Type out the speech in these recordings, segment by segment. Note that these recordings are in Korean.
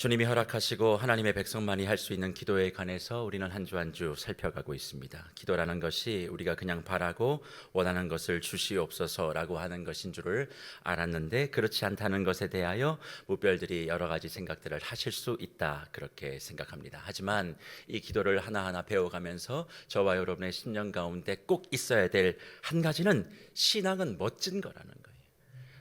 주님이 허락하시고 하나님의 백성만이 할 수 있는 기도에 관해서 우리는 한 주 한 주 살펴가고 있습니다. 기도라는 것이 우리가 그냥 바라고 원하는 것을 주시옵소서라고 하는 것인 줄을 알았는데 그렇지 않다는 것에 대하여 무별들이 여러 가지 생각들을 하실 수 있다, 그렇게 생각합니다. 하지만 이 기도를 하나하나 배워가면서 저와 여러분의 심령 가운데 꼭 있어야 될 한 가지는, 신앙은 멋진 거라는 거예요.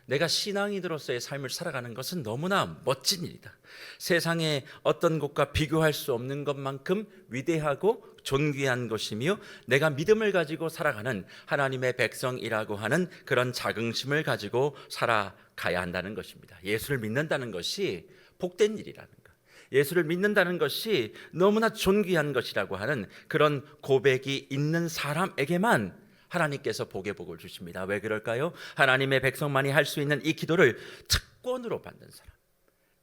내가 신앙인으로서의 삶을 살아가는 것은 너무나 멋진 일이다. 세상의 어떤 것과 비교할 수 없는 것만큼 위대하고 존귀한 것이며, 내가 믿음을 가지고 살아가는 하나님의 백성이라고 하는 그런 자긍심을 가지고 살아가야 한다는 것입니다. 예수를 믿는다는 것이 복된 일이라는 것, 예수를 믿는다는 것이 너무나 존귀한 것이라고 하는 그런 고백이 있는 사람에게만 하나님께서 복의 복을 주십니다. 왜 그럴까요? 하나님의 백성만이 할 수 있는 이 기도를 특권으로 받는 사람,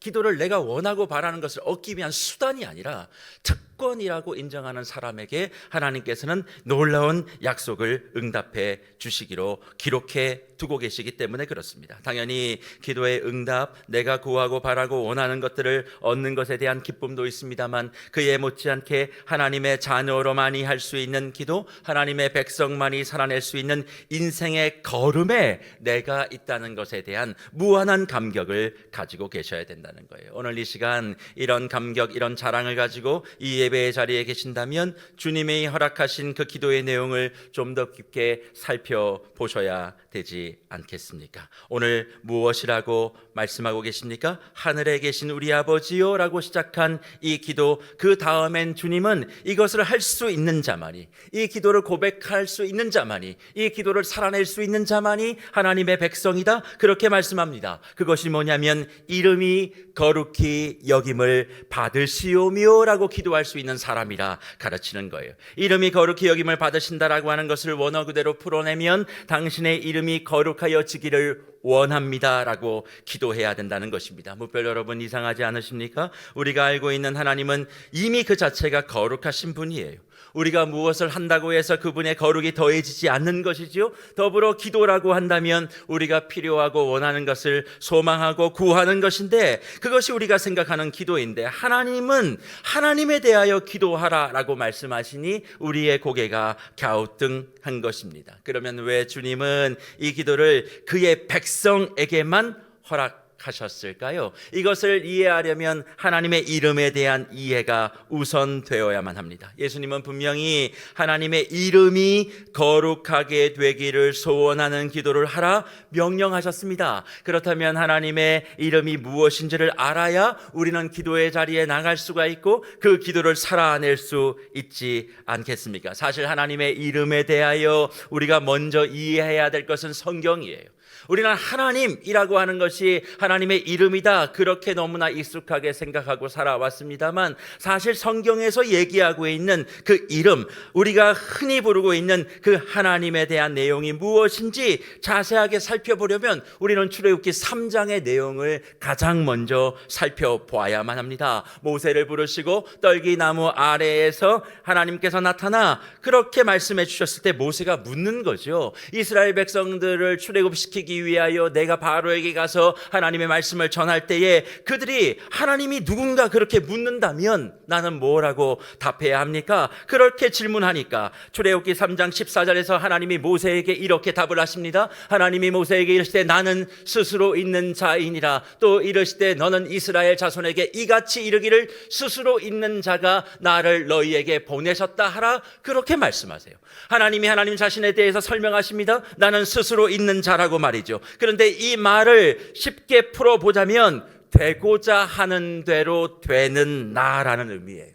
기도를 내가 원하고 바라는 것을 얻기 위한 수단이 아니라 특권이라고 인정하는 사람에게 하나님께서는 놀라운 약속을 응답해 주시기로 기록해 두고 계시기 때문에 그렇습니다. 당연히 기도의 응답, 내가 구하고 바라고 원하는 것들을 얻는 것에 대한 기쁨도 있습니다만, 그에 못지않게 하나님의 자녀로만이 할 수 있는 기도, 하나님의 백성만이 살아낼 수 있는 인생의 걸음에 내가 있다는 것에 대한 무한한 감격을 가지고 계셔야 된다는 거예요. 오늘 이 시간 이런 감격, 이런 자랑을 가지고 이 예배의 자리에 계신다면 주님이 허락하신 그 기도의 내용을 좀 더 깊게 살펴보셔야 되지 않겠습니까? 오늘 무엇이라고 말씀하고 계십니까? 하늘에 계신 우리 아버지요 라고 시작한 이 기도, 그 다음엔 주님은 이것을 할 수 있는 자만이, 이 기도를 고백할 수 있는 자만이, 이 기도를 살아낼 수 있는 자만이 하나님의 백성이다, 그렇게 말씀합니다. 그것이 뭐냐면 이름이 거룩히 여김을 받으시오며 라고 기도할 수 있는 사람이라 가르치는 거예요. 이름이 거룩히 여김을 받으신다라고 하는 것을 원어 그대로 풀어내면 당신의 이름이 거룩하여지기를 원합니다라고 기도해야 된다는 것입니다. 무별 여러분, 이상하지 않으십니까? 우리가 알고 있는 하나님은 이미 그 자체가 거룩하신 분이에요. 우리가 무엇을 한다고 해서 그분의 거룩이 더해지지 않는 것이죠. 더불어 기도라고 한다면 우리가 필요하고 원하는 것을 소망하고 구하는 것인데, 그것이 우리가 생각하는 기도인데, 하나님은 하나님에 대하여 기도하라라고 말씀하시니 우리의 고개가 갸우뚱한 것입니다. 그러면 왜 주님은 이 기도를 그의 백성에게만 허락하셨을까요? 이것을 이해하려면 하나님의 이름에 대한 이해가 우선되어야만 합니다. 예수님은 분명히 하나님의 이름이 거룩하게 되기를 소원하는 기도를 하라 명령하셨습니다. 그렇다면 하나님의 이름이 무엇인지를 알아야 우리는 기도의 자리에 나갈 수가 있고 그 기도를 살아낼 수 있지 않겠습니까? 사실 하나님의 이름에 대하여 우리가 먼저 이해해야 될 것은 성경이에요. 우리는 하나님이라고 하는 것이 하나님의 이름이다, 그렇게 너무나 익숙하게 생각하고 살아왔습니다만, 사실 성경에서 얘기하고 있는 그 이름, 우리가 흔히 부르고 있는 그 하나님에 대한 내용이 무엇인지 자세하게 살펴보려면 우리는 출애굽기 3장의 내용을 가장 먼저 살펴보아야만 합니다. 모세를 부르시고 떨기나무 아래에서 하나님께서 나타나 그렇게 말씀해 주셨을 때 모세가 묻는 거죠. 이스라엘 백성들을 출애굽시키기 위하여 내가 바로에게 가서 하나님의 말씀을 전할 때에 그들이 하나님이 누군가 그렇게 묻는다면 나는 뭐라고 답해야 합니까? 그렇게 질문하니까 출애굽기 3장 14절에서 하나님이 모세에게 이렇게 답을 하십니다. 하나님이 모세에게 이르시되 나는 스스로 있는 자이니라. 또 이르시되 너는 이스라엘 자손에게 이같이 이르기를 스스로 있는 자가 나를 너희에게 보내셨다 하라, 그렇게 말씀하세요. 하나님이 하나님 자신에 대해서 설명하십니다. 나는 스스로 있는 자라고 말이죠. 그런데 이 말을 쉽게 풀어보자면 되고자 하는 대로 되는 나라는 의미예요.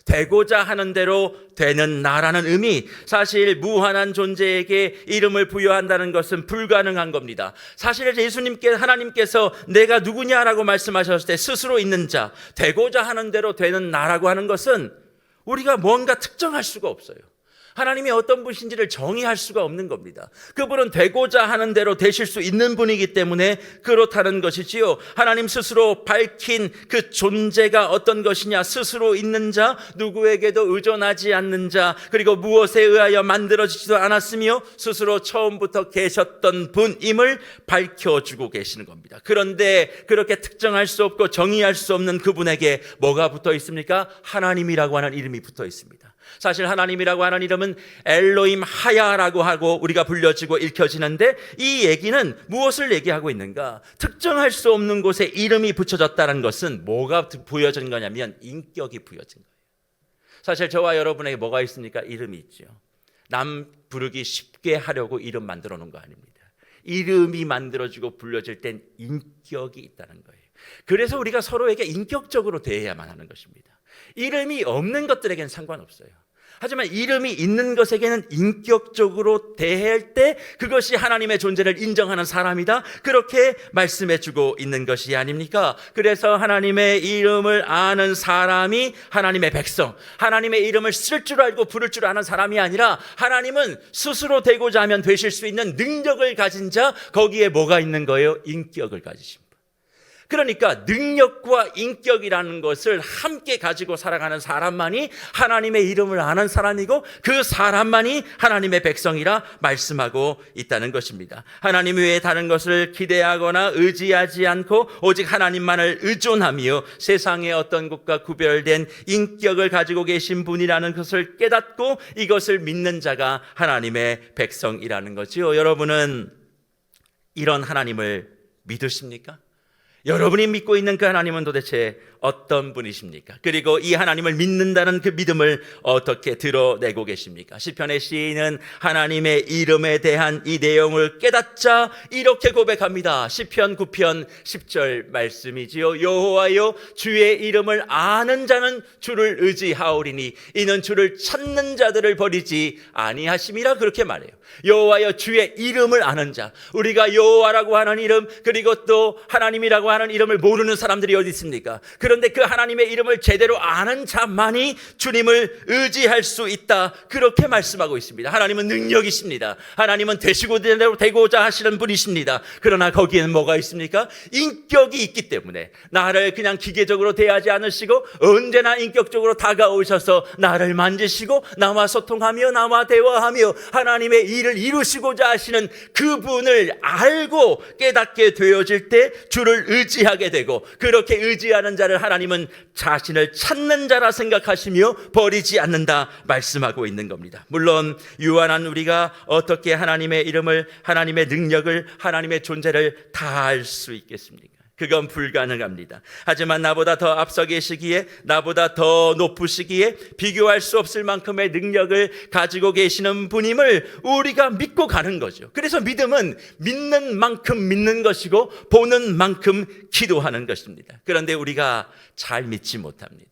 되고자 하는 대로 되는 나라는 의미, 사실 무한한 존재에게 이름을 부여한다는 것은 불가능한 겁니다. 사실 하나님께서 내가 누구냐라고 말씀하셨을 때 스스로 있는 자, 되고자 하는 대로 되는 나라고 하는 것은 우리가 뭔가 특정할 수가 없어요. 하나님이 어떤 분이신지를 정의할 수가 없는 겁니다. 그분은 되고자 하는 대로 되실 수 있는 분이기 때문에 그렇다는 것이지요. 하나님 스스로 밝힌 그 존재가 어떤 것이냐, 스스로 있는 자, 누구에게도 의존하지 않는 자, 그리고 무엇에 의하여 만들어지지도 않았으며 스스로 처음부터 계셨던 분임을 밝혀주고 계시는 겁니다. 그런데 그렇게 특정할 수 없고 정의할 수 없는 그분에게 뭐가 붙어 있습니까? 하나님이라고 하는 이름이 붙어 있습니다. 사실 하나님이라고 하는 이름은 엘로임 하야라고 하고 우리가 불려지고 읽혀지는데, 이 얘기는 무엇을 얘기하고 있는가? 특정할 수 없는 곳에 이름이 붙여졌다는 것은 뭐가 부여진 거냐면 인격이 부여진 거예요. 사실 저와 여러분에게 뭐가 있습니까? 이름이 있죠. 남 부르기 쉽게 하려고 이름 만들어 놓은 거 아닙니다. 이름이 만들어지고 불려질 땐 인격이 있다는 거예요. 그래서 우리가 서로에게 인격적으로 대해야만 하는 것입니다. 이름이 없는 것들에게는 상관없어요. 하지만 이름이 있는 것에게는 인격적으로 대할 때 그것이 하나님의 존재를 인정하는 사람이다, 그렇게 말씀해 주고 있는 것이 아닙니까? 그래서 하나님의 이름을 아는 사람이 하나님의 백성, 하나님의 이름을 쓸 줄 알고 부를 줄 아는 사람이 아니라, 하나님은 스스로 되고자 하면 되실 수 있는 능력을 가진 자, 거기에 뭐가 있는 거예요? 인격을 가지신 분. 그러니까 능력과 인격이라는 것을 함께 가지고 살아가는 사람만이 하나님의 이름을 아는 사람이고, 그 사람만이 하나님의 백성이라 말씀하고 있다는 것입니다. 하나님 외에 다른 것을 기대하거나 의지하지 않고 오직 하나님만을 의존하며 세상의 어떤 것과 구별된 인격을 가지고 계신 분이라는 것을 깨닫고 이것을 믿는 자가 하나님의 백성이라는 거지요. 여러분은 이런 하나님을 믿으십니까? 여러분이 믿고 있는 그 하나님은 도대체 어떤 분이십니까? 그리고 이 하나님을 믿는다는 그 믿음을 어떻게 드러내고 계십니까? 시편의 시인은 하나님의 이름에 대한 이 내용을 깨닫자 이렇게 고백합니다. 시편 9편 10절 말씀이지요. 여호와여, 주의 이름을 아는 자는 주를 의지하오리니 이는 주를 찾는 자들을 버리지 아니하심이라, 그렇게 말해요. 여호와여, 주의 이름을 아는 자. 우리가 여호와라고 하는 이름, 그리고 또 하나님이라고 하는 이름을 모르는 사람들이 어디 있습니까? 그런데 그 하나님의 이름을 제대로 아는 자만이 주님을 의지할 수 있다, 그렇게 말씀하고 있습니다. 하나님은 능력이십니다. 하나님은 되시고 되고자 하시는 분이십니다. 그러나 거기에는 뭐가 있습니까? 인격이 있기 때문에 나를 그냥 기계적으로 대하지 않으시고 언제나 인격적으로 다가오셔서 나를 만지시고 나와 소통하며 나와 대화하며 하나님의 일을 이루시고자 하시는 그분을 알고 깨닫게 되어질 때 주를 의지하게 되고, 그렇게 의지하는 자를 하나님은 자신을 찾는 자라 생각하시며 버리지 않는다 말씀하고 있는 겁니다. 물론 유한한 우리가 어떻게 하나님의 이름을, 하나님의 능력을, 하나님의 존재를 다 알 수 있겠습니까? 그건 불가능합니다. 하지만 나보다 더 앞서 계시기에, 나보다 더 높으시기에 비교할 수 없을 만큼의 능력을 가지고 계시는 분임을 우리가 믿고 가는 거죠. 그래서 믿음은 믿는 만큼 믿는 것이고 보는 만큼 기도하는 것입니다. 그런데 우리가 잘 믿지 못합니다.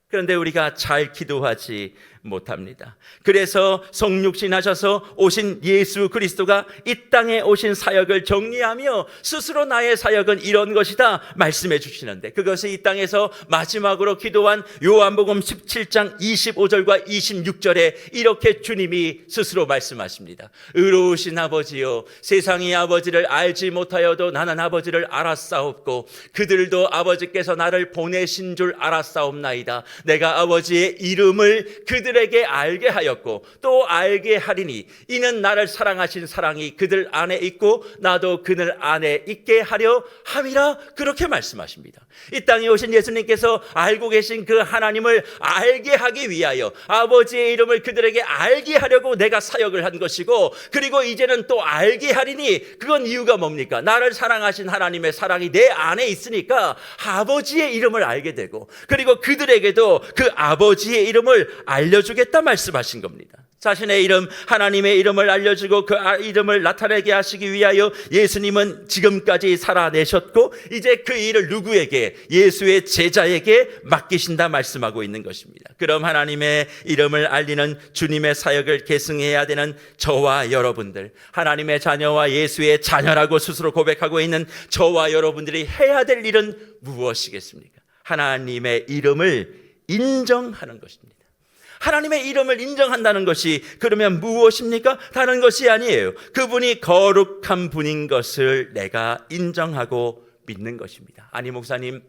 그런데 우리가 잘 기도하지 못합니다. 그래서 성육신 하셔서 오신 예수 그리스도가 이 땅에 오신 사역을 정리하며 스스로 나의 사역은 이런 것이다 말씀해 주시는데, 그것이 이 땅에서 마지막으로 기도한 요한복음 17장 25절과 26절에 이렇게 주님이 스스로 말씀하십니다. 의로우신 아버지여, 세상이 아버지를 알지 못하여도 나는 아버지를 알았사옵고 그들도 아버지께서 나를 보내신 줄 알았사옵나이다. 내가 아버지의 이름을 그들에게 알게 하였고 또 알게 하리니 이는 나를 사랑하신 사랑이 그들 안에 있고 나도 그들 안에 있게 하려 함이라, 그렇게 말씀하십니다. 이 땅에 오신 예수님께서 알고 계신 그 하나님을 알게 하기 위하여 아버지의 이름을 그들에게 알게 하려고 내가 사역을 한 것이고, 그리고 이제는 또 알게 하리니, 그건 이유가 뭡니까? 나를 사랑하신 하나님의 사랑이 내 안에 있으니까 아버지의 이름을 알게 되고, 그리고 그들에게도 그 아버지의 이름을 알려주겠다 말씀하신 겁니다. 자신의 이름, 하나님의 이름을 알려주고 그 이름을 나타내게 하시기 위하여 예수님은 지금까지 살아내셨고 이제 그 일을 누구에게? 예수의 제자에게 맡기신다 말씀하고 있는 것입니다. 그럼 하나님의 이름을 알리는 주님의 사역을 계승해야 되는 저와 여러분들, 하나님의 자녀와 예수의 자녀라고 스스로 고백하고 있는 저와 여러분들이 해야 될 일은 무엇이겠습니까? 하나님의 이름을 인정하는 것입니다. 하나님의 이름을 인정한다는 것이 그러면 무엇입니까? 다른 것이 아니에요. 그분이 거룩한 분인 것을 내가 인정하고 믿는 것입니다. 아니 목사님,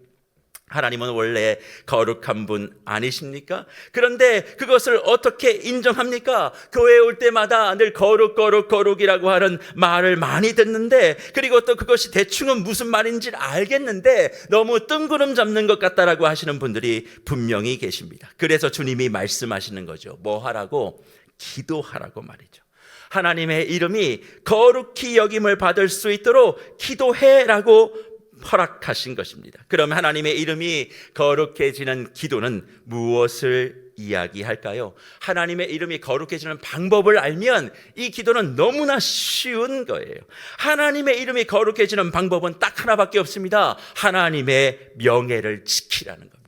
하나님은 원래 거룩한 분 아니십니까? 그런데 그것을 어떻게 인정합니까? 교회에 올 때마다 늘 거룩이라고 하는 말을 많이 듣는데, 그리고 또 그것이 대충은 무슨 말인지 알겠는데 너무 뜬구름 잡는 것 같다라고 하시는 분들이 분명히 계십니다. 그래서 주님이 말씀하시는 거죠. 뭐 하라고? 기도하라고 말이죠. 하나님의 이름이 거룩히 여김을 받을 수 있도록 기도해라고 허락하신 것입니다. 그럼 하나님의 이름이 거룩해지는 기도는 무엇을 이야기할까요? 하나님의 이름이 거룩해지는 방법을 알면 이 기도는 너무나 쉬운 거예요. 하나님의 이름이 거룩해지는 방법은 딱 하나밖에 없습니다. 하나님의 명예를 지키라는 겁니다.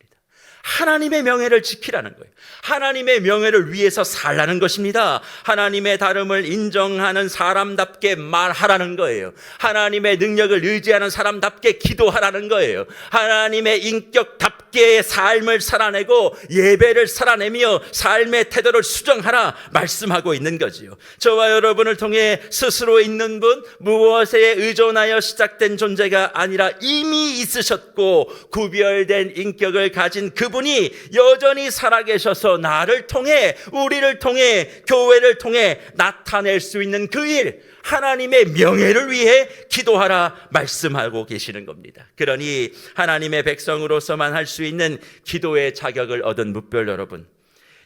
하나님의 명예를 지키라는 거예요. 하나님의 명예를 위해서 살라는 것입니다. 하나님의 다름을 인정하는 사람답게 말하라는 거예요. 하나님의 능력을 의지하는 사람답게 기도하라는 거예요. 하나님의 인격답게 삶을 살아내고 예배를 살아내며 삶의 태도를 수정하라 말씀하고 있는 거지요. 저와 여러분을 통해 스스로 있는 분, 무엇에 의존하여 시작된 존재가 아니라 이미 있으셨고 구별된 인격을 가진 그분이 여전히 살아계셔서 나를 통해, 우리를 통해, 교회를 통해 나타낼 수 있는 그 일, 하나님의 명예를 위해 기도하라 말씀하고 계시는 겁니다. 그러니 하나님의 백성으로서만 할 수 있는 기도의 자격을 얻은 뭇별 여러분,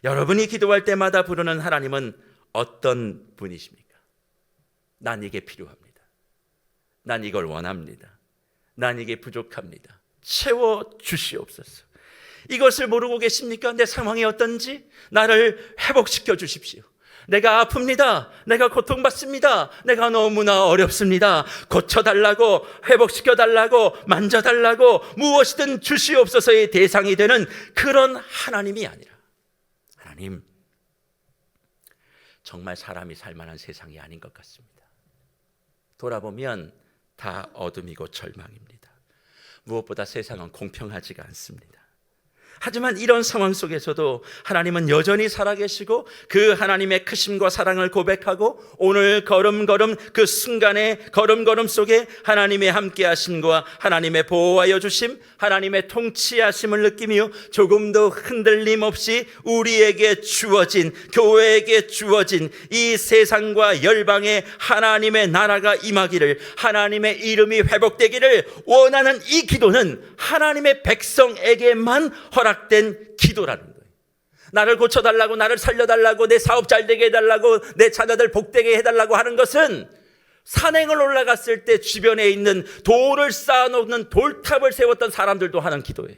여러분이 기도할 때마다 부르는 하나님은 어떤 분이십니까? 난 이게 필요합니다. 난 이걸 원합니다. 난 이게 부족합니다. 채워주시옵소서. 이것을 모르고 계십니까? 내 상황이 어떤지 나를 회복시켜 주십시오. 내가 아픕니다. 내가 고통받습니다. 내가 너무나 어렵습니다. 고쳐달라고, 회복시켜달라고, 만져달라고 무엇이든 주시옵소서의 대상이 되는 그런 하나님이 아니라, 하나님, 정말 사람이 살만한 세상이 아닌 것 같습니다. 돌아보면 다 어둠이고 절망입니다. 무엇보다 세상은 공평하지가 않습니다. 하지만 이런 상황 속에서도 하나님은 여전히 살아계시고 그 하나님의 크심과 사랑을 고백하고 오늘 걸음걸음 그 순간의 걸음걸음 속에 하나님의 함께하심과 하나님의 보호하여 주심, 하나님의 통치하심을 느끼며 조금도 흔들림 없이 우리에게 주어진, 교회에게 주어진 이 세상과 열방에 하나님의 나라가 임하기를, 하나님의 이름이 회복되기를 원하는 이 기도는 하나님의 백성에게만 허락된 기도라는 거예요. 나를 고쳐달라고, 나를 살려달라고, 내 사업 잘 되게 해달라고, 내 자녀들 복되게 해달라고 하는 것은 산행을 올라갔을 때 주변에 있는 돌을 쌓아놓는 돌탑을 세웠던 사람들도 하는 기도예요.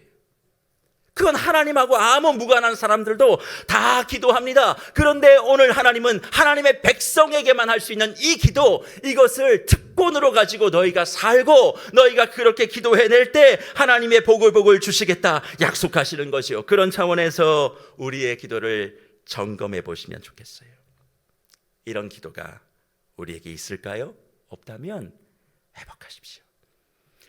그건 하나님하고 아무 무관한 사람들도 다 기도합니다. 그런데 오늘 하나님은 하나님의 백성에게만 할 수 있는 이 기도, 이것을 특권으로 가지고 너희가 살고 너희가 그렇게 기도해낼 때 하나님의 복을 주시겠다 약속하시는 것이요. 그런 차원에서 우리의 기도를 점검해 보시면 좋겠어요. 이런 기도가 우리에게 있을까요? 없다면 회복하십시오.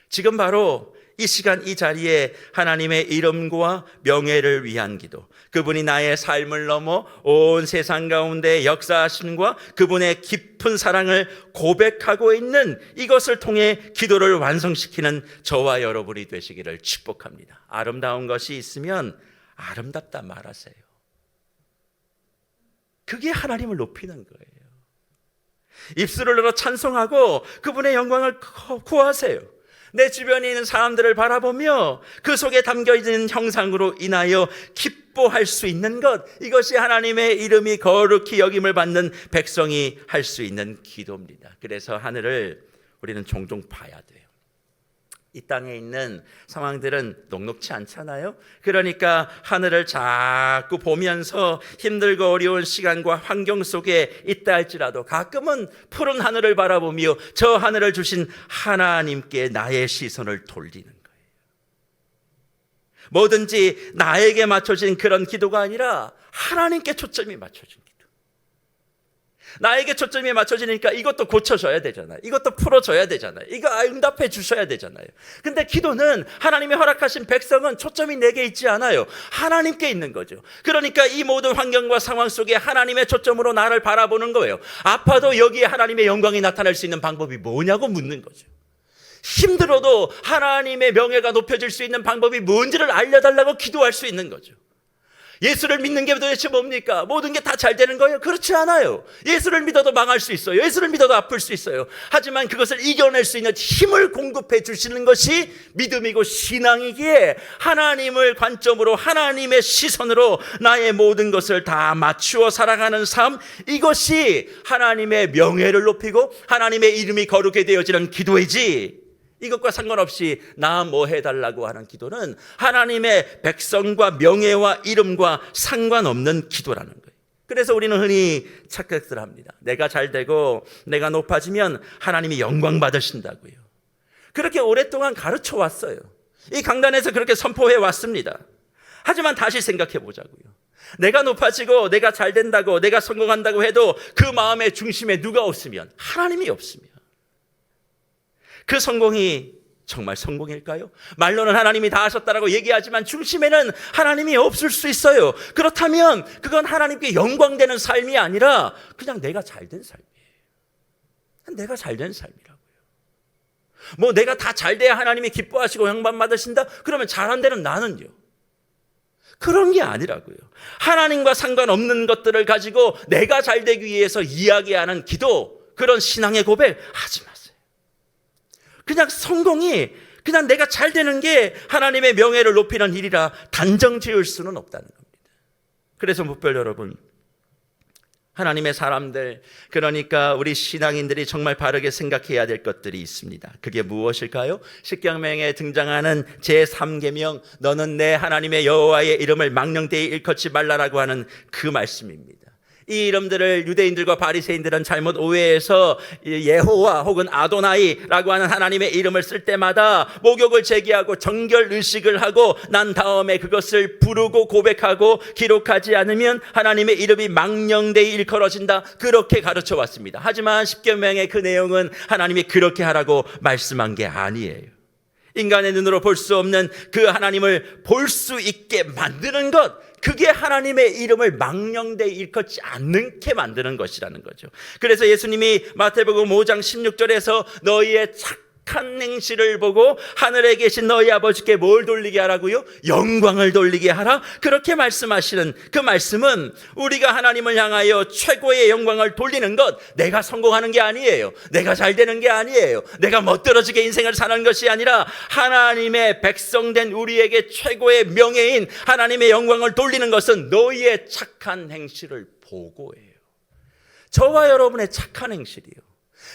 지금 바로 이 시간 이 자리에 하나님의 이름과 명예를 위한 기도, 그분이 나의 삶을 넘어 온 세상 가운데 역사하심과 그분의 깊은 사랑을 고백하고 있는 이것을 통해 기도를 완성시키는 저와 여러분이 되시기를 축복합니다. 아름다운 것이 있으면 아름답다 말하세요. 그게 하나님을 높이는 거예요. 입술을 열어 찬송하고 그분의 영광을 구하세요. 내 주변에 있는 사람들을 바라보며 그 속에 담겨있는 형상으로 인하여 기뻐할 수 있는 것, 이것이 하나님의 이름이 거룩히 여김을 받는 백성이 할 수 있는 기도입니다. 그래서 하늘을 우리는 종종 봐야 돼요. 이 땅에 있는 상황들은 녹록치 않잖아요. 그러니까 하늘을 자꾸 보면서 힘들고 어려운 시간과 환경 속에 있다 할지라도 가끔은 푸른 하늘을 바라보며 저 하늘을 주신 하나님께 나의 시선을 돌리는 거예요. 뭐든지 나에게 맞춰진 그런 기도가 아니라 하나님께 초점이 맞춰진 기도. 나에게 초점이 맞춰지니까 이것도 고쳐줘야 되잖아요. 이것도 풀어줘야 되잖아요. 이거 응답해 주셔야 되잖아요. 근데 기도는 하나님이 허락하신 백성은 초점이 내게 있지 않아요. 하나님께 있는 거죠. 그러니까 이 모든 환경과 상황 속에 하나님의 초점으로 나를 바라보는 거예요. 아파도 여기에 하나님의 영광이 나타날 수 있는 방법이 뭐냐고 묻는 거죠. 힘들어도 하나님의 명예가 높여질 수 있는 방법이 뭔지를 알려달라고 기도할 수 있는 거죠. 예수를 믿는 게 도대체 뭡니까? 모든 게 다 잘 되는 거예요? 그렇지 않아요. 예수를 믿어도 망할 수 있어요. 예수를 믿어도 아플 수 있어요. 하지만 그것을 이겨낼 수 있는 힘을 공급해 주시는 것이 믿음이고 신앙이기에 하나님을 관점으로 하나님의 시선으로 나의 모든 것을 다 맞추어 살아가는 삶, 이것이 하나님의 명예를 높이고 하나님의 이름이 거룩게 되어지는 기도이지, 이것과 상관없이 나 뭐 해달라고 하는 기도는 하나님의 백성과 명예와 이름과 상관없는 기도라는 거예요. 그래서 우리는 흔히 착각을 합니다. 내가 잘 되고 내가 높아지면 하나님이 영광 받으신다고요. 그렇게 오랫동안 가르쳐 왔어요. 이 강단에서 그렇게 선포해 왔습니다. 하지만 다시 생각해 보자고요. 내가 높아지고 내가 잘 된다고 내가 성공한다고 해도 그 마음의 중심에 누가 없으면, 하나님이 없으면 그 성공이 정말 성공일까요? 말로는 하나님이 다 하셨다라고 얘기하지만 중심에는 하나님이 없을 수 있어요. 그렇다면 그건 하나님께 영광되는 삶이 아니라 그냥 내가 잘된 삶이에요. 내가 잘된 삶이라고요. 뭐 내가 다 잘돼야 하나님이 기뻐하시고 영광 받으신다? 그러면 잘한 데는 나는요. 그런 게 아니라고요. 하나님과 상관없는 것들을 가지고 내가 잘되기 위해서 이야기하는 기도, 그런 신앙의 고백 하지 마세요. 그냥 성공이, 그냥 내가 잘 되는 게 하나님의 명예를 높이는 일이라 단정 지을 수는 없다는 겁니다. 그래서 묵별 여러분, 하나님의 사람들, 그러니까 우리 신앙인들이 정말 바르게 생각해야 될 것들이 있습니다. 그게 무엇일까요? 십계명에 등장하는 제3계명, 너는 내 하나님의 여호와의 이름을 망령되이 일컫지 말라라고 하는 그 말씀입니다. 이 이름들을 유대인들과 바리새인들은 잘못 오해해서 예호와 혹은 아도나이라고 하는 하나님의 이름을 쓸 때마다 목욕을 제기하고 정결 의식을 하고 난 다음에 그것을 부르고 고백하고 기록하지 않으면 하나님의 이름이 망령되이 일컬어진다, 그렇게 가르쳐 왔습니다. 하지만 십계명의 그 내용은 하나님이 그렇게 하라고 말씀한 게 아니에요. 인간의 눈으로 볼 수 없는 그 하나님을 볼 수 있게 만드는 것, 그게 하나님의 이름을 망령되이 일컫지 않게 만드는 것이라는 거죠. 그래서 예수님이 마태복음 5장 16절에서 너희의 착한 행실을 보고 하늘에 계신 너희 아버지께 뭘 돌리게 하라고요? 영광을 돌리게 하라. 그렇게 말씀하시는 그 말씀은 우리가 하나님을 향하여 최고의 영광을 돌리는 것, 내가 성공하는 게 아니에요. 내가 잘 되는 게 아니에요. 내가 멋들어지게 인생을 사는 것이 아니라 하나님의 백성된 우리에게 최고의 명예인 하나님의 영광을 돌리는 것은 너희의 착한 행실을 보고예요. 저와 여러분의 착한 행실이요,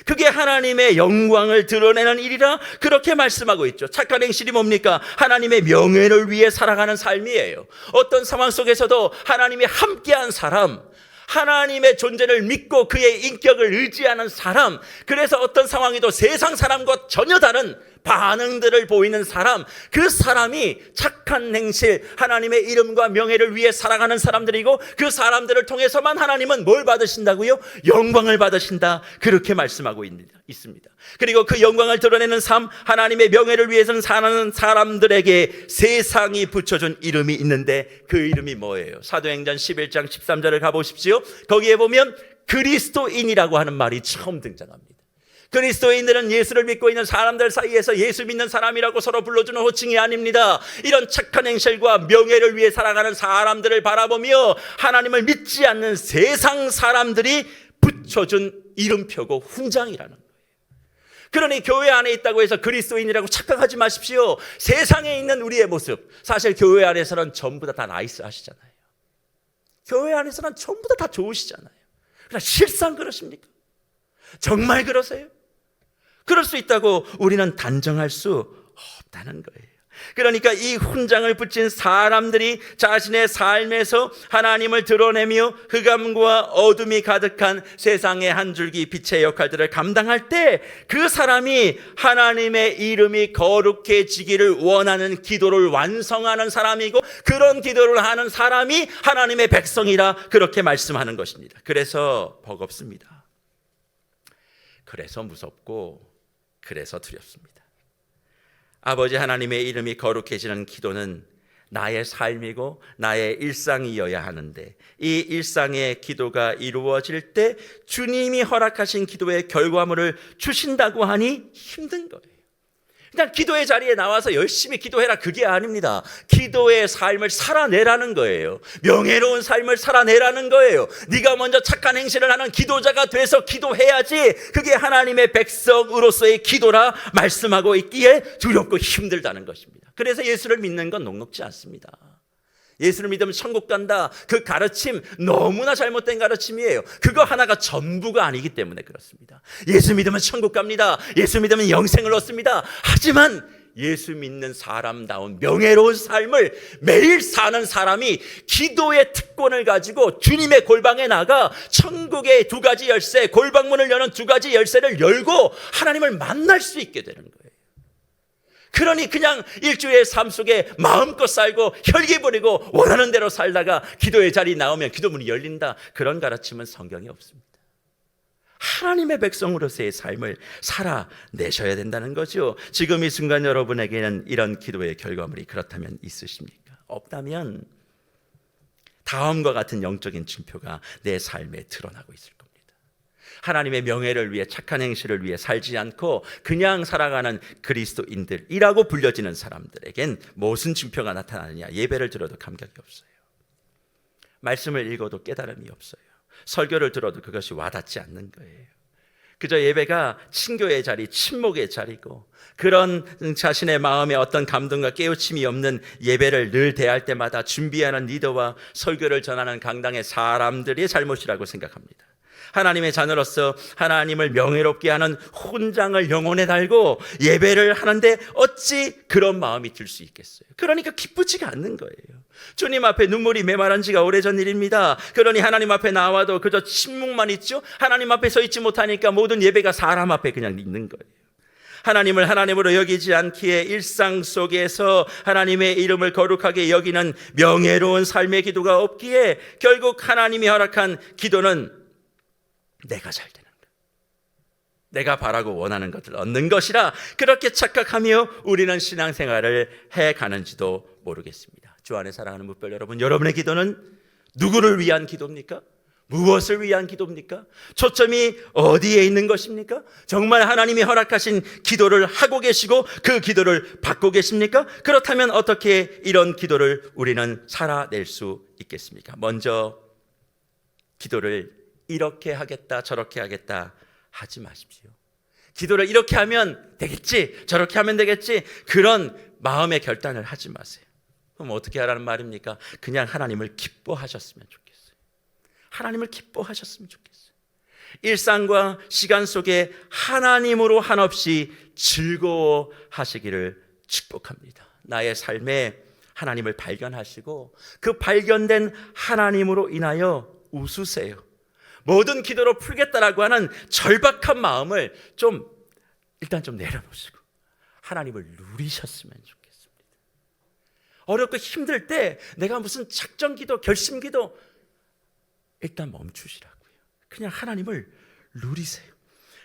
그게 하나님의 영광을 드러내는 일이라 그렇게 말씀하고 있죠. 착한 행실이 뭡니까? 하나님의 명예를 위해 살아가는 삶이에요. 어떤 상황 속에서도 하나님이 함께한 사람, 하나님의 존재를 믿고 그의 인격을 의지하는 사람, 그래서 어떤 상황에도 세상 사람과 전혀 다른 반응들을 보이는 사람, 그 사람이 착한 행실, 하나님의 이름과 명예를 위해 살아가는 사람들이고, 그 사람들을 통해서만 하나님은 뭘 받으신다고요? 영광을 받으신다, 그렇게 말씀하고 있습니다. 그리고 그 영광을 드러내는 삶, 하나님의 명예를 위해서 사는 사람들에게 세상이 붙여준 이름이 있는데 그 이름이 뭐예요? 사도행전 11장 13절을 가보십시오. 거기에 보면 그리스도인이라고 하는 말이 처음 등장합니다. 그리스도인들은 예수를 믿고 있는 사람들 사이에서 예수 믿는 사람이라고 서로 불러주는 호칭이 아닙니다. 이런 착한 행실과 명예를 위해 살아가는 사람들을 바라보며 하나님을 믿지 않는 세상 사람들이 붙여준 이름표고 훈장이라는 거예요. 그러니 교회 안에 있다고 해서 그리스도인이라고 착각하지 마십시오. 세상에 있는 우리의 모습, 사실 교회 안에서는 전부 다 나이스 하시잖아요. 교회 안에서는 전부 다 좋으시잖아요. 그러나 실상 그러십니까? 정말 그러세요? 그럴 수 있다고 우리는 단정할 수 없다는 거예요. 그러니까 이 훈장을 붙인 사람들이 자신의 삶에서 하나님을 드러내며 흑암과 어둠이 가득한 세상의 한 줄기 빛의 역할들을 감당할 때 그 사람이 하나님의 이름이 거룩해지기를 원하는 기도를 완성하는 사람이고, 그런 기도를 하는 사람이 하나님의 백성이라 그렇게 말씀하는 것입니다. 그래서 버겁습니다. 그래서 무섭고 그래서 두렵습니다. 아버지 하나님의 이름이 거룩해지는 기도는 나의 삶이고 나의 일상이어야 하는데, 이 일상의 기도가 이루어질 때 주님이 허락하신 기도의 결과물을 주신다고 하니 힘든 거예요. 그냥 기도의 자리에 나와서 열심히 기도해라, 그게 아닙니다. 기도의 삶을 살아내라는 거예요. 명예로운 삶을 살아내라는 거예요. 네가 먼저 착한 행실을 하는 기도자가 돼서 기도해야지, 그게 하나님의 백성으로서의 기도라 말씀하고 있기에 두렵고 힘들다는 것입니다. 그래서 예수를 믿는 건 녹록지 않습니다. 예수를 믿으면 천국 간다, 그 가르침 너무나 잘못된 가르침이에요. 그거 하나가 전부가 아니기 때문에 그렇습니다. 예수 믿으면 천국 갑니다. 예수 믿으면 영생을 얻습니다. 하지만 예수 믿는 사람다운 명예로운 삶을 매일 사는 사람이 기도의 특권을 가지고 주님의 골방에 나가 천국의 두 가지 열쇠, 골방문을 여는 두 가지 열쇠를 열고 하나님을 만날 수 있게 되는 거예요. 그러니 그냥 일주일의 삶 속에 마음껏 살고 혈기 부리고 원하는 대로 살다가 기도의 자리 나오면 기도문이 열린다, 그런 가르침은 성경에 없습니다. 하나님의 백성으로서의 삶을 살아내셔야 된다는 거죠. 지금 이 순간 여러분에게는 이런 기도의 결과물이 그렇다면 있으십니까? 없다면 다음과 같은 영적인 징표가 내 삶에 드러나고 있을 겁니다. 하나님의 명예를 위해, 착한 행실을 위해 살지 않고 그냥 살아가는 그리스도인들이라고 불려지는 사람들에겐 무슨 징표가 나타나느냐? 예배를 들어도 감격이 없어요. 말씀을 읽어도 깨달음이 없어요. 설교를 들어도 그것이 와닿지 않는 거예요. 그저 예배가 친교의 자리, 친목의 자리고, 그런 자신의 마음에 어떤 감동과 깨우침이 없는 예배를 늘 대할 때마다 준비하는 리더와 설교를 전하는 강당의 사람들의 잘못이라고 생각합니다. 하나님의 자녀로서 하나님을 명예롭게 하는 훈장을 영혼에 달고 예배를 하는데 어찌 그런 마음이 들 수 있겠어요? 그러니까 기쁘지가 않는 거예요. 주님 앞에 눈물이 메마른 지가 오래전 일입니다. 그러니 하나님 앞에 나와도 그저 침묵만 있죠. 하나님 앞에 서 있지 못하니까 모든 예배가 사람 앞에 그냥 있는 거예요. 하나님을 하나님으로 여기지 않기에 일상 속에서 하나님의 이름을 거룩하게 여기는 명예로운 삶의 기도가 없기에 결국 하나님이 허락한 기도는 내가 잘 되는 것, 내가 바라고 원하는 것을 얻는 것이라 그렇게 착각하며 우리는 신앙생활을 해가는지도 모르겠습니다. 주 안에 사랑하는 뭇별 여러분, 여러분의 기도는 누구를 위한 기도입니까? 무엇을 위한 기도입니까? 초점이 어디에 있는 것입니까? 정말 하나님이 허락하신 기도를 하고 계시고 그 기도를 받고 계십니까? 그렇다면 어떻게 이런 기도를 우리는 살아낼 수 있겠습니까? 먼저 기도를 이렇게 하겠다, 저렇게 하겠다 하지 마십시오. 기도를 이렇게 하면 되겠지, 저렇게 하면 되겠지, 그런 마음의 결단을 하지 마세요. 그럼 어떻게 하라는 말입니까? 그냥 하나님을 기뻐하셨으면 좋겠어요. 하나님을 기뻐하셨으면 좋겠어요. 일상과 시간 속에 하나님으로 한없이 즐거워하시기를 축복합니다. 나의 삶에 하나님을 발견하시고 그 발견된 하나님으로 인하여 웃으세요. 모든 기도로 풀겠다라고 하는 절박한 마음을 일단 좀 내려놓으시고 하나님을 누리셨으면 좋겠습니다. 어렵고 힘들 때 내가 무슨 작정기도, 결심기도 일단 멈추시라고요. 그냥 하나님을 누리세요.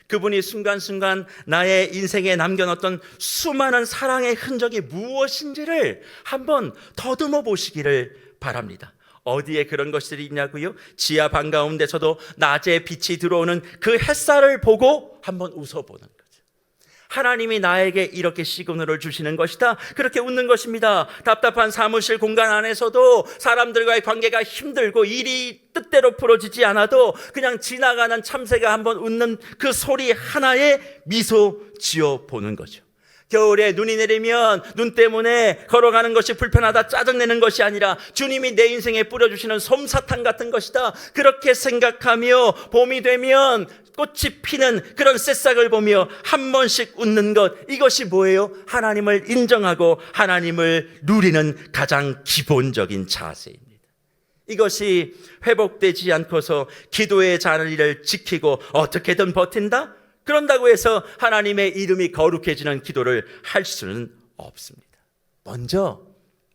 그분이 순간순간 나의 인생에 남겨놓던 수많은 사랑의 흔적이 무엇인지를 한번 더듬어 보시기를 바랍니다. 어디에 그런 것들이 있냐고요? 지하 방 가운데서도 낮에 빛이 들어오는 그 햇살을 보고 한번 웃어보는 거죠. 하나님이 나에게 이렇게 시그널을 주시는 것이다, 그렇게 웃는 것입니다. 답답한 사무실 공간 안에서도 사람들과의 관계가 힘들고 일이 뜻대로 풀어지지 않아도 그냥 지나가는 참새가 한번 웃는 그 소리 하나에 미소 지어 보는 거죠. 겨울에 눈이 내리면 눈 때문에 걸어가는 것이 불편하다 짜증내는 것이 아니라 주님이 내 인생에 뿌려주시는 솜사탕 같은 것이다, 그렇게 생각하며 봄이 되면 꽃이 피는 그런 새싹을 보며 한 번씩 웃는 것, 이것이 뭐예요? 하나님을 인정하고 하나님을 누리는 가장 기본적인 자세입니다. 이것이 회복되지 않고서 기도의 자리를 지키고 어떻게든 버틴다? 그런다고 해서 하나님의 이름이 거룩해지는 기도를 할 수는 없습니다. 먼저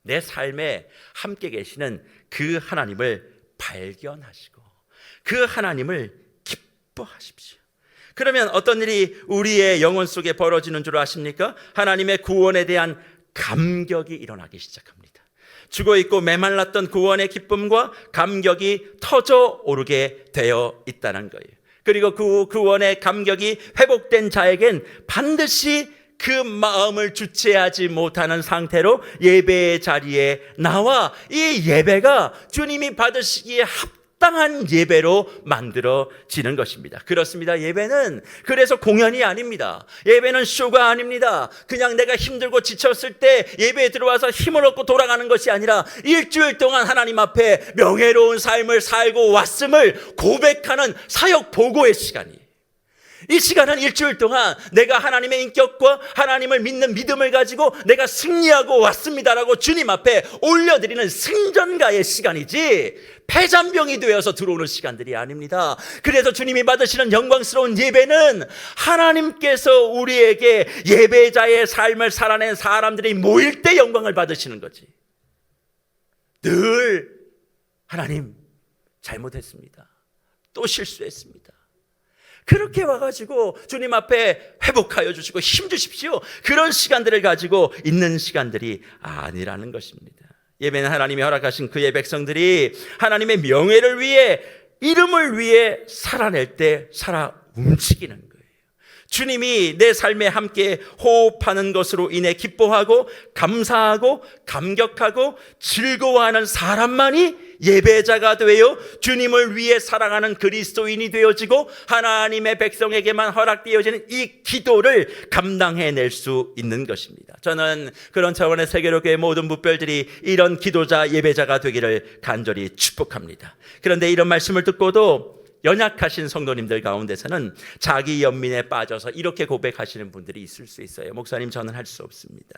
내 삶에 함께 계시는 그 하나님을 발견하시고 그 하나님을 기뻐하십시오. 그러면 어떤 일이 우리의 영혼 속에 벌어지는 줄 아십니까? 하나님의 구원에 대한 감격이 일어나기 시작합니다. 죽어있고 메말랐던 구원의 기쁨과 감격이 터져 오르게 되어 있다는 거예요. 그리고 그 구원의 감격이 회복된 자에겐 반드시 그 마음을 주체하지 못하는 상태로 예배의 자리에 나와 이 예배가 주님이 받으시기에 합당한 예배로 만들어지는 것입니다. 그렇습니다. 예배는 그래서 공연이 아닙니다. 예배는 쇼가 아닙니다. 그냥 내가 힘들고 지쳤을 때 예배에 들어와서 힘을 얻고 돌아가는 것이 아니라 일주일 동안 하나님 앞에 명예로운 삶을 살고 왔음을 고백하는 사역 보고의 시간이에요. 이 시간은 일주일 동안 내가 하나님의 인격과 하나님을 믿는 믿음을 가지고 내가 승리하고 왔습니다라고 주님 앞에 올려드리는 승전가의 시간이지 패잔병이 되어서 들어오는 시간들이 아닙니다. 그래서 주님이 받으시는 영광스러운 예배는 하나님께서 우리에게 예배자의 삶을 살아낸 사람들이 모일 때 영광을 받으시는 거지. 늘 하나님 잘못했습니다, 또 실수했습니다, 그렇게 와가지고 주님 앞에 회복하여 주시고 힘 주십시오, 그런 시간들을 가지고 있는 시간들이 아니라는 것입니다. 예배는 하나님이 허락하신 그의 백성들이 하나님의 명예를 위해, 이름을 위해 살아낼 때 살아 움직이는 거예요. 주님이 내 삶에 함께 호흡하는 것으로 인해 기뻐하고 감사하고 감격하고 즐거워하는 사람만이 예배자가 되어 주님을 위해 살아가는 그리스도인이 되어지고 하나님의 백성에게만 허락되어지는 이 기도를 감당해낼 수 있는 것입니다. 저는 그런 차원의 세계로교회 모든 무별들이 이런 기도자 예배자가 되기를 간절히 축복합니다. 그런데 이런 말씀을 듣고도 연약하신 성도님들 가운데서는 자기 연민에 빠져서 이렇게 고백하시는 분들이 있을 수 있어요. 목사님, 저는 할 수 없습니다.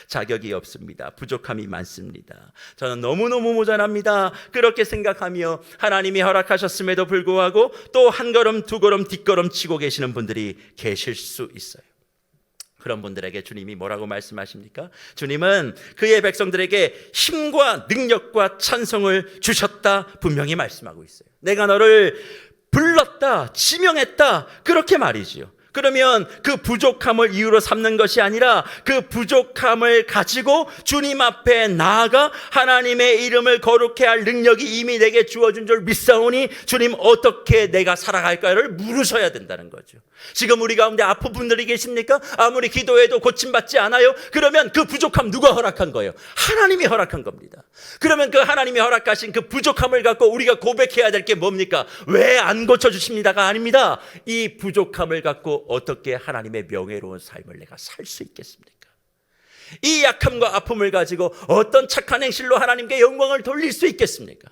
자격이 없습니다. 부족함이 많습니다. 저는 너무너무 모자랍니다. 그렇게 생각하며 하나님이 허락하셨음에도 불구하고 또 한 걸음 두 걸음 뒷걸음 치고 계시는 분들이 계실 수 있어요. 그런 분들에게 주님이 뭐라고 말씀하십니까? 주님은 그의 백성들에게 힘과 능력과 찬송을 주셨다 분명히 말씀하고 있어요. 내가 너를 불렀다, 지명했다, 그렇게 말이지요. 그러면 그 부족함을 이유로 삼는 것이 아니라 그 부족함을 가지고 주님 앞에 나아가 하나님의 이름을 거룩해 할 능력이 이미 내게 주어진 줄 믿사오니 주님 어떻게 내가 살아갈까를 물으셔야 된다는 거죠. 지금 우리 가운데 아픈 분들이 계십니까? 아무리 기도해도 고침받지 않아요? 그러면 그 부족함 누가 허락한 거예요? 하나님이 허락한 겁니다. 그러면 그 하나님이 허락하신 그 부족함을 갖고 우리가 고백해야 될 게 뭡니까? 왜 안 고쳐주십니다가 아닙니다. 이 부족함을 갖고 어떻게 하나님의 명예로운 삶을 내가 살 수 있겠습니까? 이 약함과 아픔을 가지고 어떤 착한 행실로 하나님께 영광을 돌릴 수 있겠습니까?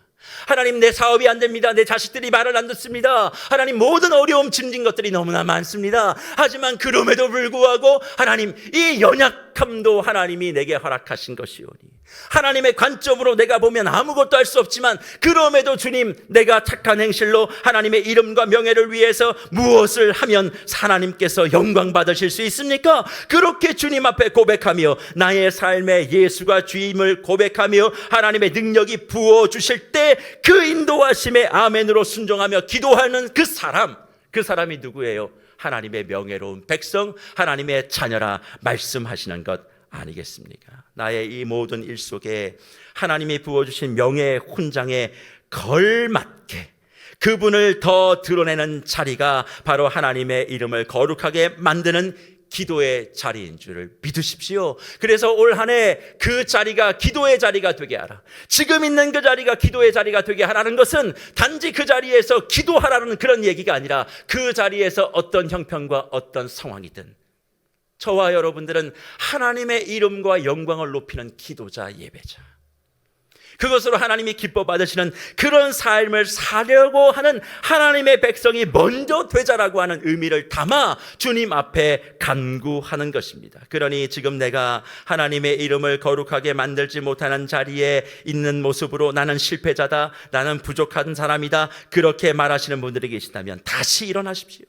하나님, 내 사업이 안 됩니다. 내 자식들이 말을 안 듣습니다. 하나님, 모든 어려움 짐진 것들이 너무나 많습니다. 하지만 그럼에도 불구하고 하나님, 이 연약함도 하나님이 내게 허락하신 것이오니 하나님의 관점으로 내가 보면 아무것도 할 수 없지만 그럼에도 주님, 내가 착한 행실로 하나님의 이름과 명예를 위해서 무엇을 하면 하나님께서 영광 받으실 수 있습니까? 그렇게 주님 앞에 고백하며 나의 삶에 예수가 주임을 고백하며 하나님의 능력이 부어주실 때 그 인도하심에 아멘으로 순종하며 기도하는 그 사람이 누구예요? 하나님의 명예로운 백성, 하나님의 자녀라 말씀하시는 것 아니겠습니까? 나의 이 모든 일 속에 하나님이 부어주신 명예의 훈장에 걸맞게 그분을 더 드러내는 자리가 바로 하나님의 이름을 거룩하게 만드는 기도의 자리인 줄을 믿으십시오. 그래서 올 한 해 그 자리가 기도의 자리가 되게 하라. 지금 있는 그 자리가 기도의 자리가 되게 하라는 것은 단지 그 자리에서 기도하라는 그런 얘기가 아니라 그 자리에서 어떤 형편과 어떤 상황이든 저와 여러분들은 하나님의 이름과 영광을 높이는 기도자, 예배자, 그것으로 하나님이 기뻐 받으시는 그런 삶을 사려고 하는 하나님의 백성이 먼저 되자라고 하는 의미를 담아 주님 앞에 간구하는 것입니다. 그러니 지금 내가 하나님의 이름을 거룩하게 만들지 못하는 자리에 있는 모습으로 나는 실패자다, 나는 부족한 사람이다, 그렇게 말하시는 분들이 계시다면 다시 일어나십시오.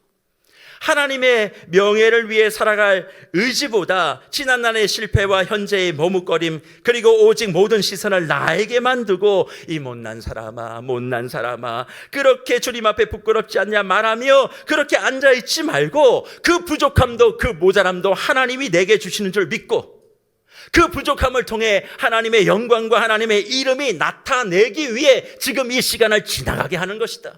하나님의 명예를 위해 살아갈 의지보다 지난날의 실패와 현재의 머뭇거림, 그리고 오직 모든 시선을 나에게만 두고 이 못난 사람아, 못난 사람아, 그렇게 주님 앞에 부끄럽지 않냐 말하며 그렇게 앉아있지 말고 그 부족함도 그 모자람도 하나님이 내게 주시는 줄 믿고 그 부족함을 통해 하나님의 영광과 하나님의 이름이 나타내기 위해 지금 이 시간을 지나가게 하는 것이다.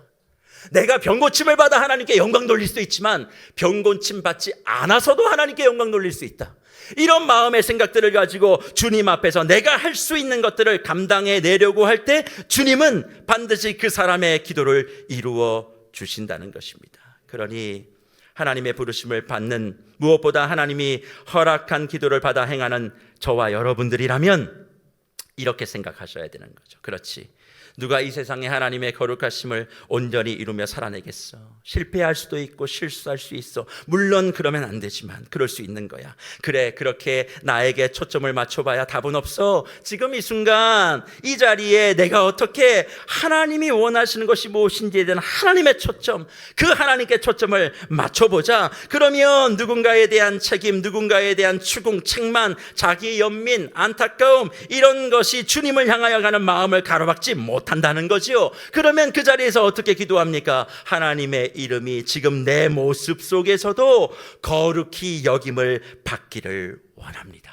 내가 병고침을 받아 하나님께 영광 돌릴 수도 있지만 병고침 받지 않아서도 하나님께 영광 돌릴 수 있다. 이런 마음의 생각들을 가지고 주님 앞에서 내가 할 수 있는 것들을 감당해 내려고 할 때 주님은 반드시 그 사람의 기도를 이루어 주신다는 것입니다. 그러니 하나님의 부르심을 받는, 무엇보다 하나님이 허락한 기도를 받아 행하는 저와 여러분들이라면 이렇게 생각하셔야 되는 거죠. 그렇지, 누가 이 세상에 하나님의 거룩하심을 온전히 이루며 살아내겠어? 실패할 수도 있고 실수할 수 있어. 물론 그러면 안 되지만 그럴 수 있는 거야. 그래, 그렇게 나에게 초점을 맞춰봐야 답은 없어. 지금 이 순간 이 자리에 내가 어떻게 하나님이 원하시는 것이 무엇인지에 대한 하나님의 초점, 그 하나님께 초점을 맞춰보자. 그러면 누군가에 대한 책임, 누군가에 대한 추궁, 책만, 자기 연민, 안타까움, 이런 것이 주님을 향하여 가는 마음을 가로막지 못한다는 거지요. 그러면 그 자리에서 어떻게 기도합니까? 하나님의 이름이 지금 내 모습 속에서도 거룩히 여김을 받기를 원합니다.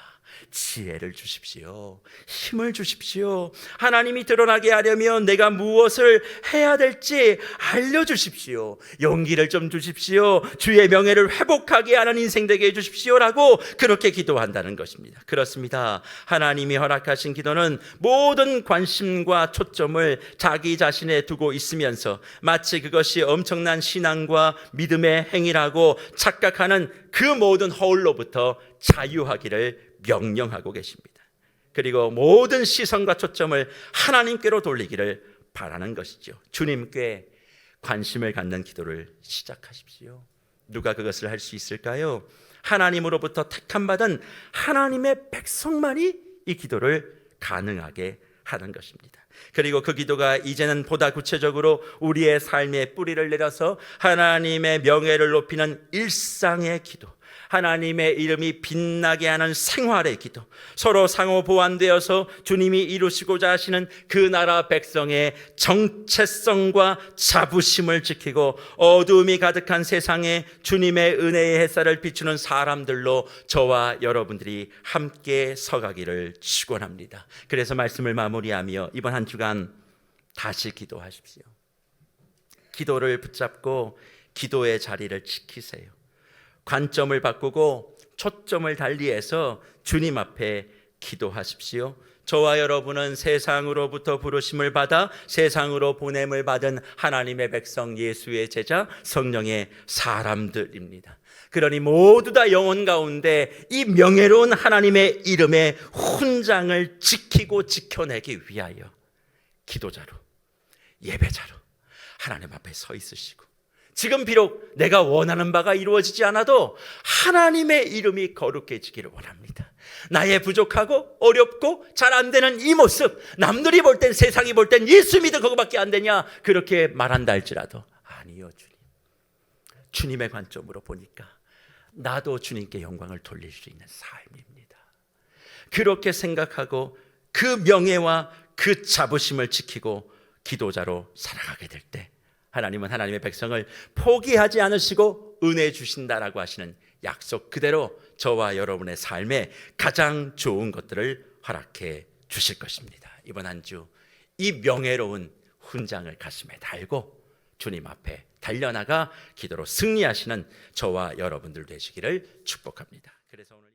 지혜를 주십시오. 힘을 주십시오. 하나님이 드러나게 하려면 내가 무엇을 해야 될지 알려주십시오. 용기를 좀 주십시오. 주의 명예를 회복하게 하는 인생 되게 해주십시오라고 그렇게 기도한다는 것입니다. 그렇습니다. 하나님이 허락하신 기도는 모든 관심과 초점을 자기 자신에 두고 있으면서 마치 그것이 엄청난 신앙과 믿음의 행위라고 착각하는 그 모든 허울로부터 자유하기를 명령하고 계십니다. 그리고 모든 시선과 초점을 하나님께로 돌리기를 바라는 것이죠. 주님께 관심을 갖는 기도를 시작하십시오. 누가 그것을 할 수 있을까요? 하나님으로부터 택함받은 하나님의 백성만이 이 기도를 가능하게 하는 것입니다. 그리고 그 기도가 이제는 보다 구체적으로 우리의 삶에 뿌리를 내려서 하나님의 명예를 높이는 일상의 기도, 하나님의 이름이 빛나게 하는 생활의 기도, 서로 상호 보완되어서 주님이 이루시고자 하시는 그 나라 백성의 정체성과 자부심을 지키고 어두움이 가득한 세상에 주님의 은혜의 햇살을 비추는 사람들로 저와 여러분들이 함께 서가기를 축원합니다. 그래서 말씀을 마무리하며 이번 한 주간 다시 기도하십시오. 기도를 붙잡고 기도의 자리를 지키세요. 관점을 바꾸고 초점을 달리해서 주님 앞에 기도하십시오. 저와 여러분은 세상으로부터 부르심을 받아 세상으로 보냄을 받은 하나님의 백성, 예수의 제자, 성령의 사람들입니다. 그러니 모두 다 영혼 가운데 이 명예로운 하나님의 이름의 훈장을 지키고 지켜내기 위하여 기도자로, 예배자로 하나님 앞에 서 있으시고, 지금 비록 내가 원하는 바가 이루어지지 않아도 하나님의 이름이 거룩해지기를 원합니다. 나의 부족하고 어렵고 잘 안 되는 이 모습, 남들이 볼 땐, 세상이 볼 땐 예수 믿어 그거밖에 안 되냐 그렇게 말한다 할지라도, 아니요, 주님의 관점으로 보니까 나도 주님께 영광을 돌릴 수 있는 삶입니다. 그렇게 생각하고 그 명예와 그 자부심을 지키고 기도자로 살아가게 될 때 하나님은 하나님의 백성을 포기하지 않으시고 은혜 주신다라고 하시는 약속 그대로 저와 여러분의 삶에 가장 좋은 것들을 허락해 주실 것입니다. 이번 한 주 이 명예로운 훈장을 가슴에 달고 주님 앞에 달려나가 기도로 승리하시는 저와 여러분들 되시기를 축복합니다. 그래서 오늘